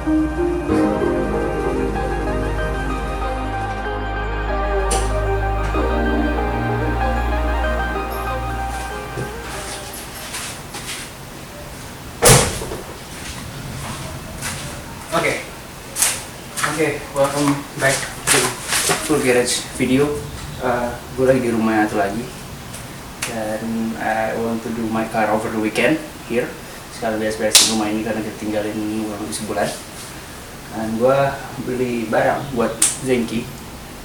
Oke, welcome back to Full Garage video. Gue lagi di rumah satu lagi, dan I want to do my car over the weekend here. Sekali beres-beresin rumah ini karena kita tinggalin kurang lebih sebulan. Dan gue beli barang buat Zenki,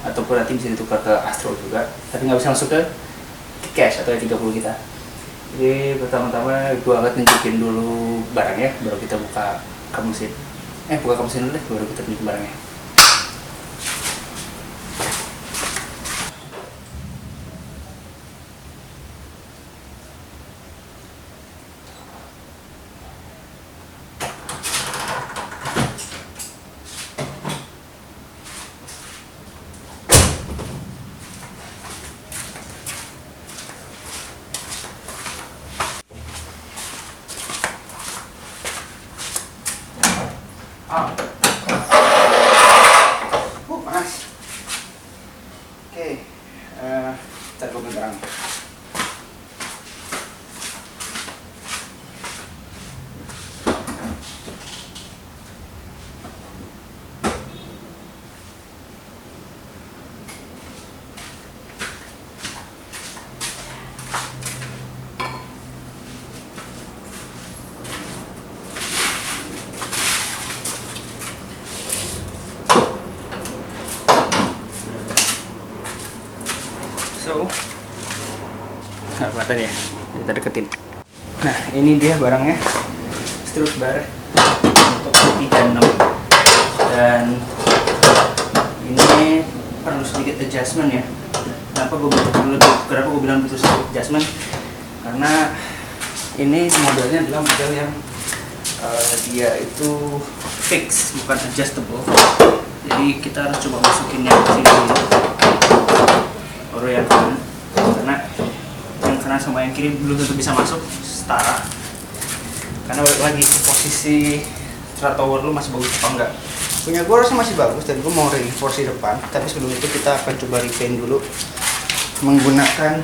ataupun nanti bisa ditukar ke Astro juga, tapi nggak bisa masuk ke cash atau 30 kita. Jadi pertama-tama gue akan nunjukin dulu barangnya, baru kita buka kap mesin. Buka kap mesin dulu deh, baru kita tunjukin barangnya. Panas. Oke, kita coba barang. So, kelihatan ya, kita deketin. Nah, ini dia barangnya, strut bar untuk 36, dan ini perlu sedikit adjustment ya. Kenapa gue bilang butuh sedikit adjustment? Karena ini modelnya adalah model yang dia itu fix, bukan adjustable. Jadi kita harus coba masukin yang ke sini dulu. Baru yang kanan, karena yang kanan sama yang kiri belum tentu bisa masuk setara, karena balik lagi posisi strut tower lu masih bagus apa enggak. Punya gue rasanya masih bagus, dan gue mau reinforce di depan, tapi sebelum itu kita akan coba repaint dulu menggunakan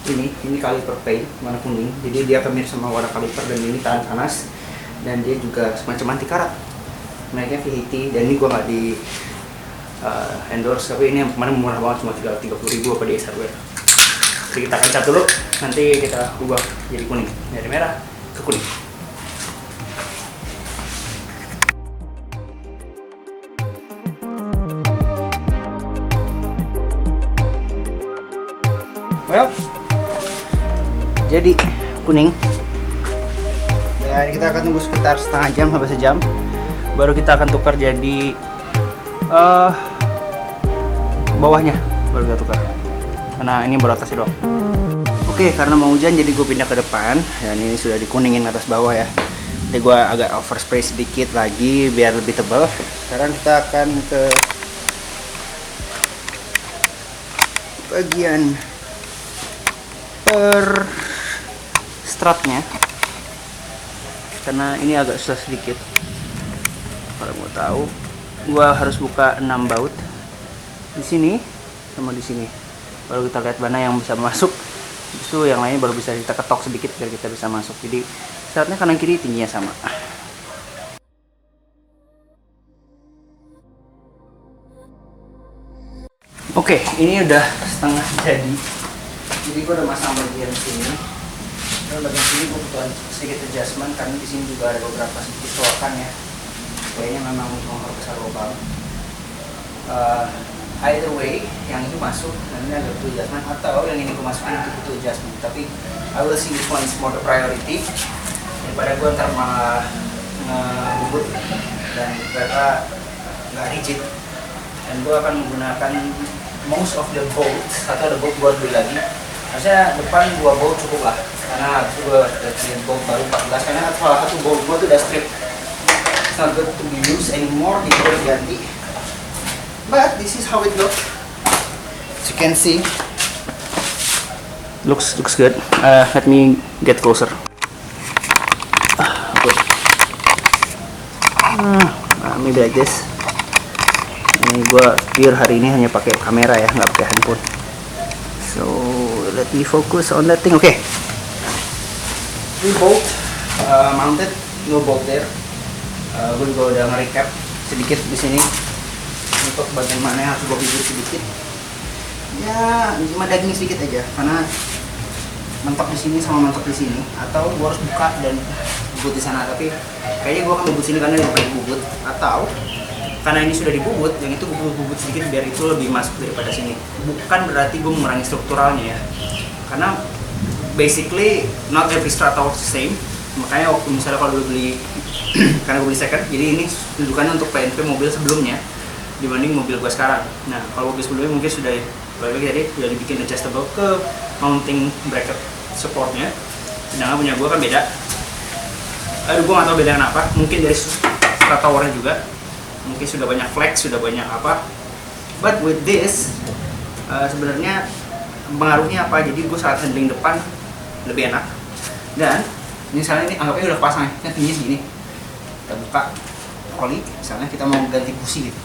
ini kaliper paint warna kuning. Jadi dia akan mirip sama warna kaliper, dan ini tahan panas, dan dia juga semacam anti karat, naiknya VHT, dan ini gue nggak di endorse, tapi ini yang kemarin murah banget, cuma 30.000 apa di Hardware. Jadi kita akan cat dulu, nanti kita ubah jadi kuning, dari merah ke kuning. Well, jadi kuning, dan kita akan tunggu sekitar setengah jam sampai sejam, baru kita akan tukar jadi bawahnya, baru kita tukar, karena ini baru atasnya doang. Oke, karena mau hujan jadi gue pindah ke depan, dan ini sudah dikuningin atas bawah ya. Jadi gue agak overspray sedikit lagi biar lebih tebal. Sekarang kita akan ke bagian per strapnya, karena ini agak susah sedikit. Kalau mau tahu, gua harus buka 6 baut di sini sama di sini, baru kita lihat mana yang bisa masuk. Itu yang lainnya baru bisa kita ketok sedikit biar kita bisa masuk. Jadi saatnya kanan kiri tingginya sama. Oke, ini udah setengah jadi. Jadi gua udah masang bagian sini. Dan bagian sini gua butuh sedikit adjustment, karena di sini juga ada beberapa sedikit selokan ya. Kayaknya memang mau besar lubang. Either way, yang itu masuk, dan ini agak butuh adjustment, atau yang ini gue masukin itu butuh adjustment. Tapi I will see which one is more the priority, daripada gue ntar malah ngebut dan ternyata nggak rigid. Dan gue akan menggunakan most of the bolts, atau the bolt gue beli lagi. Harusnya depan 2 bolt cukup lah, karena habis itu gue udah beli bolt baru 14, karena salah satu bolt gue tuh udah strip. It's not good to be used anymore, jadi gue ganti. But this is how it looks. As you can see, looks good. Let me get closer. Okay. maybe like this. Ini gue pure hari ini hanya pakai kamera ya, nggak pakai handphone. So let me focus on that thing. Okay, we bolt mounted, no bolt there. Gue juga udah nge-recap sedikit di sini untuk bagian mana yang harus gue pijit sedikit. Ya, cuma daging sedikit aja, karena mentok di sini sama mentok di sini, atau gue harus buka dan bubut di sana. Tapi kayaknya gue akan bubut sini karena udah pakai bubut, atau karena ini sudah dibubut, yang itu gue bubut sedikit biar itu lebih masuk daripada sini. Bukan berarti gue mengurangi strukturalnya ya, karena basically not every strata works the same. Makanya waktu misalnya kalau dulu beli karena gue beli second, jadi ini dudukannya untuk PNP mobil sebelumnya dibanding mobil gue sekarang. Nah, kalau mobil sebelumnya mungkin sudah tadi sudah dibikin adjustable ke mounting bracket supportnya, sedangkan punya gue kan beda. Aduh, gue nggak tahu beda kenapa. Mungkin dari strata towernya juga, mungkin sudah banyak flex, sudah banyak apa. But with this sebenarnya pengaruhnya apa? Jadi gue saat handling depan lebih enak. Dan misalnya ini anggapnya udah pasang, kan tingginya segini. Kita buka oli, misalnya kita mau ganti busi gitu.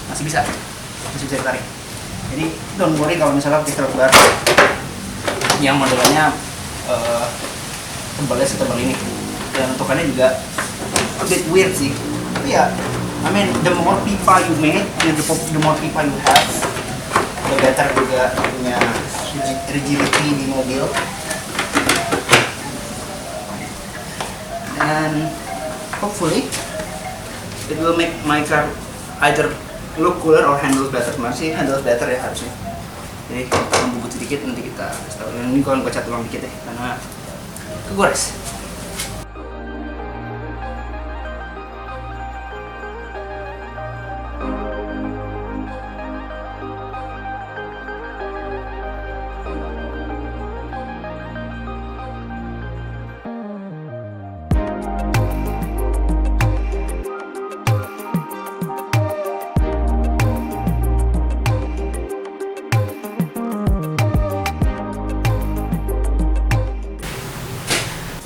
Masih bisa ditarik. Jadi don't worry kalau misalnya pakai strut bar yang modelannya tebalnya setebal ini, dan untukannya juga a bit weird sih. Tapi ya, I mean the more pipa you make, the more pipa you have, the better juga punya rigidity di mobil. And hopefully it will make my car either look cooler or handle better. Masih handle better ya harusnya. Jadi kita bubut sedikit, nanti kita kasih tahu. Ini kalau gue cat ulang dikit ya, karena kegores.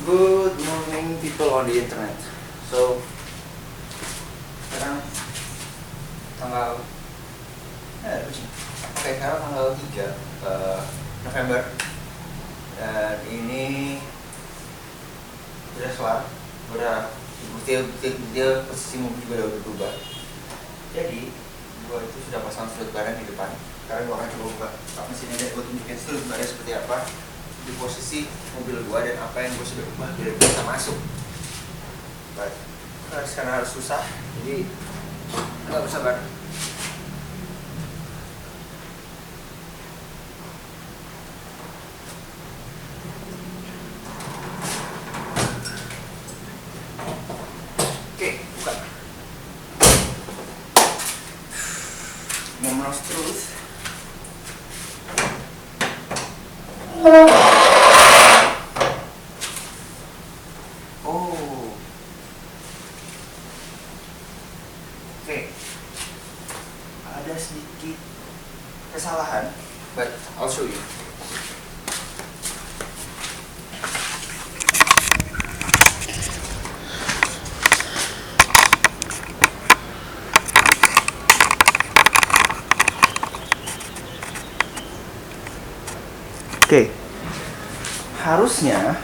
Good morning people on the internet. So sekarang tanggal sekarang tanggal 3 November, dan ini udah kelar, udah dia posisi mobil juga udah berubah. Jadi gua itu sudah pasang strut barnya di depan. Sekarang gua akan coba buka mesin ini, gua tunjukin strut barnya seperti apa di posisi mobil gua dan apa yang gua sudah ubah biar bisa masuk. Baik, karena harus susah, jadi nggak bersabar. Oke, buka. Moment of truth. Oke, ada sedikit kesalahan, but I'll show you. Oke, harusnya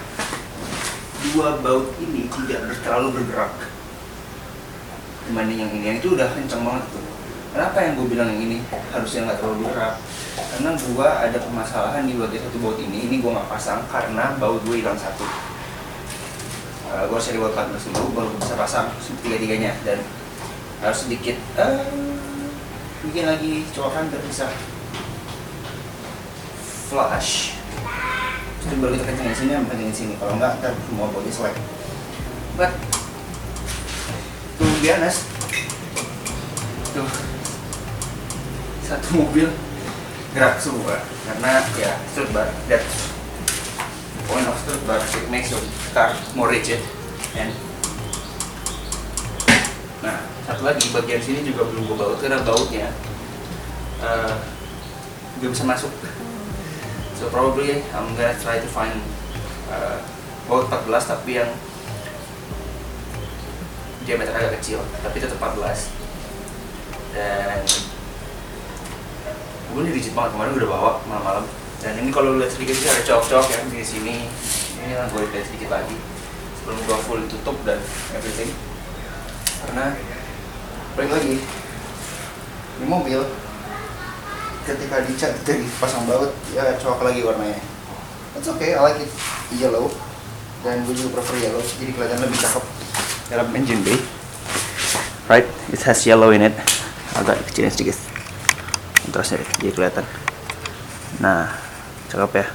dua baut ini tidak terlalu bergerak dibanding yang ini. Yang itu udah kenceng banget tuh. Kenapa yang gue bilang yang ini harusnya nggak terlalu bergerak? Karena gue ada permasalahan di bagian satu baut ini gue nggak pasang karena baut gue hilang satu. Gue harus cari baut 14 dulu baru bisa pasang tiga-tiganya, dan harus sedikit bikin lagi colokan biar bisa flush. Terus baru kita kencengin sini, kencengin sini. Kalau nggak, ntar semua bautnya selek. But to be honest, tuh satu mobil gerak semua karena ya strut bar. That point of strut bar, it makes your car more rigid. And nah, satu lagi bagian sini juga belum gue baut karena bautnya belum bisa masuk. So probably I'm gonna try to find baut 14 tapi yang diameter agak kecil, tapi tetap 14. Dan gue ini rigid banget, kemarin udah bawa malam-malam. Dan ini kalau lihat sedikit sih ada cok-cok ya di sini. Ini lah gue lihat sedikit lagi sebelum gue full tutup dan everything. Karena balik lagi, ini mobil ketika dicat dari pasang baut ya cok lagi warnanya. It's okay, I like it yellow. Dan gue juga prefer yellow, jadi kelihatan lebih cakep dalam engine bay. Right, it has yellow in it. Agak kecilin sedikit kontrasnya deh, jadi kelihatan. Nah, cakep ya.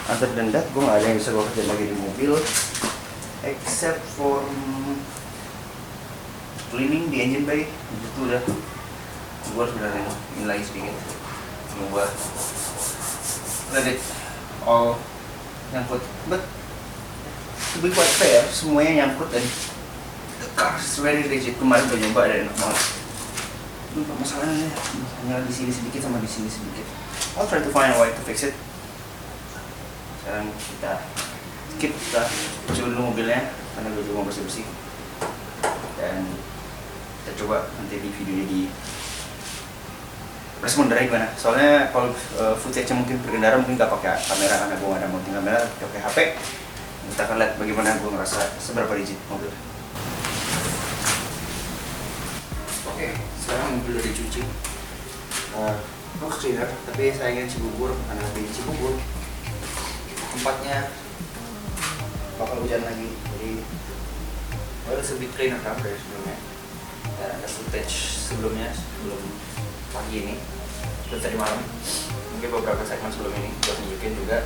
Other than that, gue gak ada yang bisa gue kerjain lagi di mobil except for cleaning the engine bay. Itu udah gue harus benerin ini lagi sedikit. Gue let it all nyangkut, but to be quite fair, semuanya nyangkut dan the car is very rigid. Kemarin gue nyoba dan enak banget. Lupa masalahnya hanya di sini sedikit sama di sini sedikit. I'll try to find a way to fix it. Sekarang kita skip, kita cuci dulu mobilnya karena gue juga mau bersih-bersih. Dan kita coba nanti di videonya di respon dari gimana. Soalnya kalau footage-nya mungkin berkendara mungkin gak pakai kamera karena gue gak ada mounting kamera, pakai HP. Kita akan lihat bagaimana gue ngerasa seberapa rigid mobil. Oke, sekarang mobil udah dicuci. Box cleaner, tapi saya ingin Cibubur karena di Cibubur tempatnya bakal hujan lagi. Jadi, well, lebih cleaner kan dari sebelumnya. Dan ada footage sebelumnya, sebelum pagi ini, sebelum tadi malam. Mungkin beberapa segmen sebelum ini buat nunjukin juga.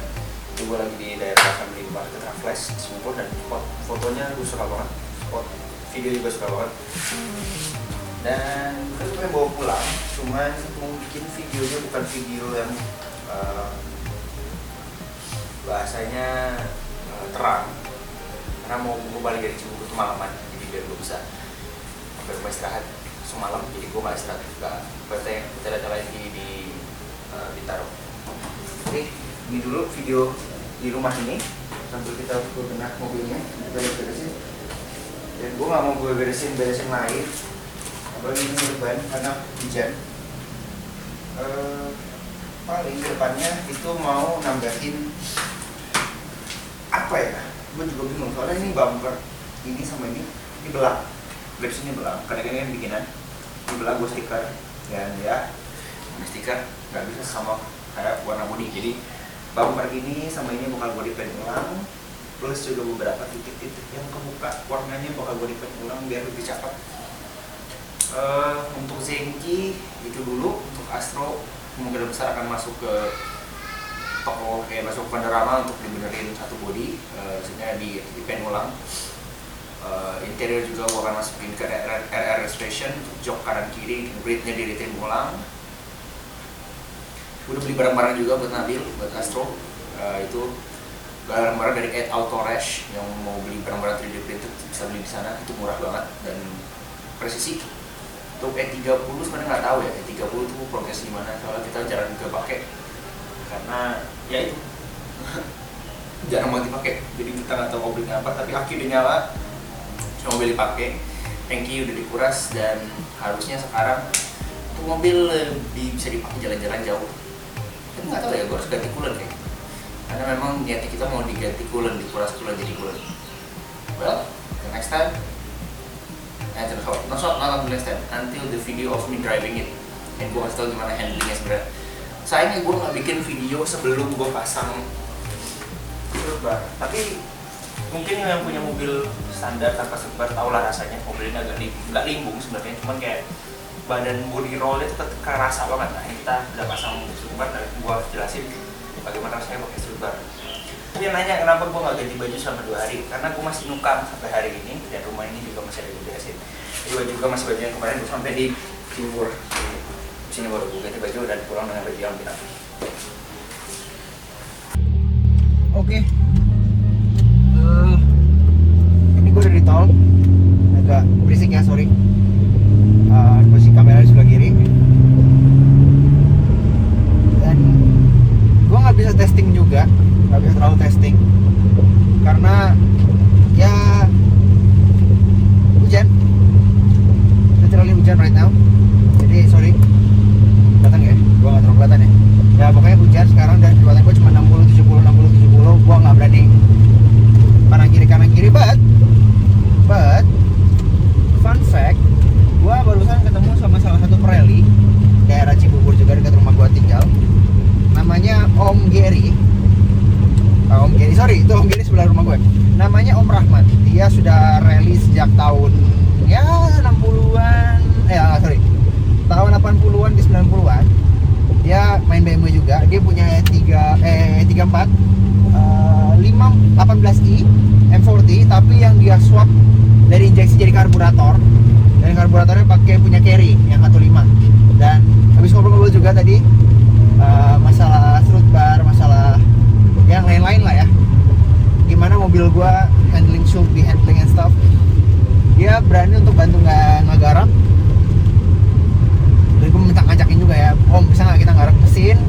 Gue lagi di daerah Family Market Raffles di Singapura dan fotonya gue suka banget, video juga suka banget. Dan gue pengen bawa pulang, cuman mau bikin videonya bukan video yang bahasanya terang, karena mau gue balik dari Cibubur kemalaman, jadi biar gue bisa sampai rumah istirahat semalam. Jadi gue nggak istirahat juga, berarti kita lagi di Bintaro. Oke, ini dulu video di rumah ini sambil kita bebenah mobilnya, kita beresin. Dan gue nggak mau gue beresin lain, apalagi ini depan karena hujan. Paling depannya itu mau nambahin apa ya? Gue juga bingung soalnya ini bumper ini sama ini belah, grips ini belah. Kadang-kadang bikinan dibelah, gue stiker dan ya ini stiker nggak bisa sama kayak warna bodi. Jadi bumper ini sama ini bakal gue paint ulang, plus juga beberapa titik-titik yang kebuka warnanya bakal gue paint ulang biar lebih cakep. Untuk Zenki itu dulu. Untuk Astro kemungkinan besar akan masuk ke toko kayak masuk ke Vandarama untuk dibenerin satu body, maksudnya di paint ulang. Interior juga gue akan masukin ke RR Restoration, jok kanan kiri, gridnya di retain ulang. Udah beli barang-barang juga buat Nabil, buat Astro. Itu barang-barang dari Ed Auto Rash, yang mau beli barang-barang 3D printed bisa beli di sana, itu murah banget dan presisi. Untuk E30 sebenarnya nggak tahu ya, E30 itu progres gimana, soalnya kita jarang juga pakai karena ya itu jarang banget dipakai, jadi kita nggak tahu mobilnya apa. Tapi aki udah nyala, cuma mobil dipakai, tanki udah dikuras dan harusnya sekarang untuk mobil lebih bisa dipakai jalan-jalan jauh. Tapi nggak tahu ya, gue harus ganti coolant kayak gitu. Karena memang niatnya kita mau diganti coolant, dikuras coolant jadi coolant. Well, the next time, not next time, until the video of me driving it, and gue kasih tau gimana handlingnya sebenarnya. Sayangnya gue nggak bikin video sebelum gue pasang silver. Tapi mungkin yang punya mobil standar tanpa silver tau lah rasanya. Mobil ini agak nggak limbung sebenarnya, cuman kayak badan body rollnya tetap kerasa banget. Nah, kita udah pasang silver dan gue jelasin bagaimana rasanya pakai silver. Dia nanya kenapa gue nggak ganti baju selama 2 hari, karena gue masih nukang sampai hari ini dan rumah ini juga masih ada yang beresin. Jadi juga masih baju yang kemarin gue sampai di Cibubur. Di sini baru gue ganti baju dan pulang dengan baju yang lebih rapi. Oke. Ini gue udah di tol. Agak berisik ya, sorry. Posisi kamera di sebelah kiri. Dan gue nggak bisa bisa testing juga, nggak bisa terlalu testing karena ya hujan, literally hujan right now. Jadi sorry, kelihatan nggak ya? Gua nggak terlalu kelihatan ya. Ya pokoknya hujan sekarang dan kecepatan gua cuma 60 70 60 70. Gua nggak berani kanan kiri, but fun fact, gua barusan ketemu sama salah satu pereli daerah Cibubur juga dekat rumah gua tinggal. Namanya Om Gary. Sorry, itu Om Gary sebelah rumah gue. Namanya Om Rahmat. Dia sudah rally sejak tahun ya 60-an, tahun 80-an ke 90-an. Dia main BMW juga. Dia punya 34 518i M40, tapi yang dia swap dari injeksi jadi karburator. Dan karburatornya pakai punya carry yang 15. Dan habis ngobrol-ngobrol juga tadi masalah strut bar, masalah yang lain-lain lah ya, gimana mobil gua should be handling and stuff. Dia berani untuk bantu ngegarap. Dan gue minta ngajakin juga ya, Om bisa nggak kita garap mesin